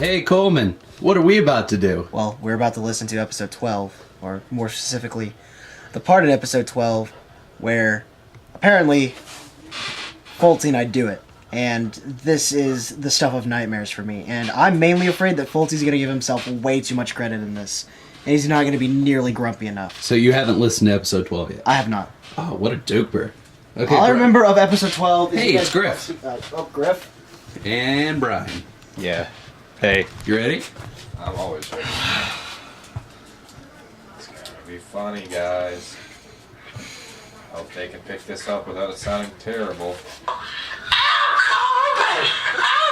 Hey, Coleman, what are we about to do? Well, we're about to listen to episode 12, or more specifically, the part in episode 12 where apparently Fultzy and I do it. And this is the stuff of nightmares for me. And I'm mainly afraid that Fultzy's going to give himself way too much credit in this. And he's not going to be nearly grumpy enough. So you haven't listened to episode 12 yet? I have not. Oh, what a Doucber. Okay, All I remember of episode 12 is... Hey, it's Griff. Griff. And Brian. Yeah. Hey. You ready? I'm always ready. It's gonna be funny, guys. Hope they can pick this up without it sounding terrible. I'm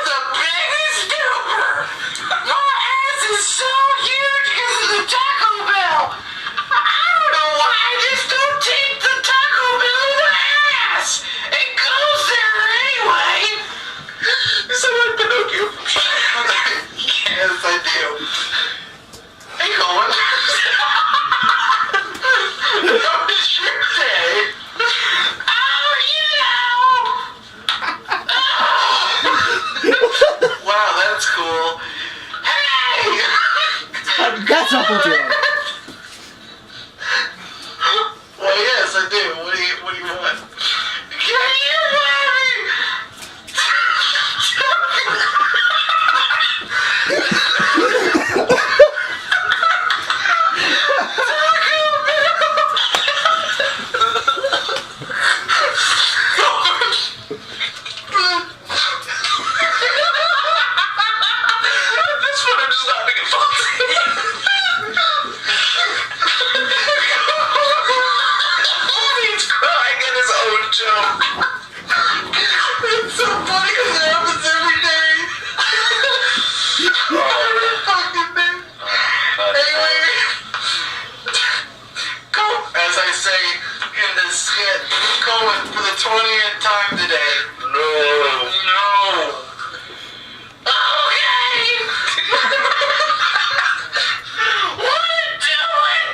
the biggest Doucber! My ass is so huge because of the Taco Bell! I don't know why I just don't take the Taco Bell in the ass! It goes there anyway! Someone Pinocchio. Yes, I do. Hey, Coleman. How was your day? Wow, that's cool. Hey! That's not Fultzy. Well, yes, I do. What do you want? Can you for the 20th time today. No. Okay. What are you doing?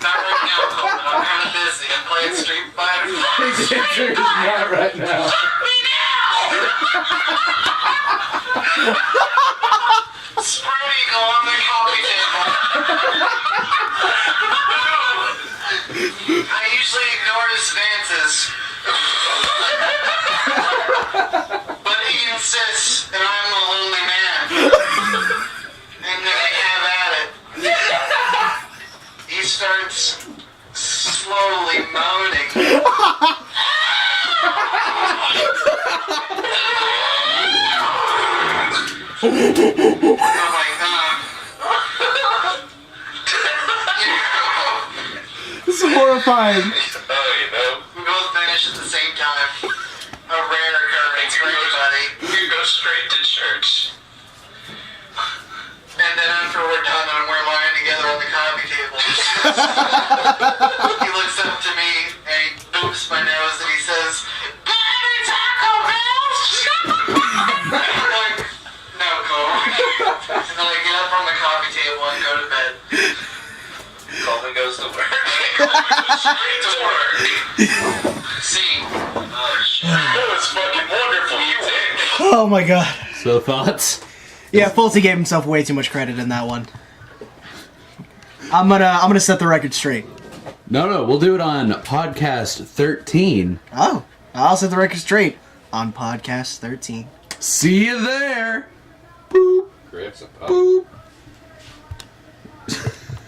Not right now, Coleman. I'm kind of busy. I'm playing Street Fighter. His answer is not right now. Fuck me now! Spread eagle on the coffee table. I usually ignore his advances. But he insists that I'm a lonely man. And then we have at it. He starts slowly moaning. Oh my god. This is horrifying. We both finish at the same time. A rare occurrence for anybody. You go straight to church. And then after we're done and we're lying together on the coffee table, he looks up to me and he boops my nose and he says, "Baby Taco Bell!" I'm like, "No, Cole." And then I get up from the coffee table and go to bed. Coleman goes to work. Straight to work. See. Oh, shit. That was fucking wonderful, you did. Oh my god. So, thoughts? Yeah, Fultzy gave himself way too much credit in that one. I'm gonna set the record straight. No, we'll do it on podcast 13. Oh, I'll set the record straight on podcast 13. See you there! Griff's a pup. Boop.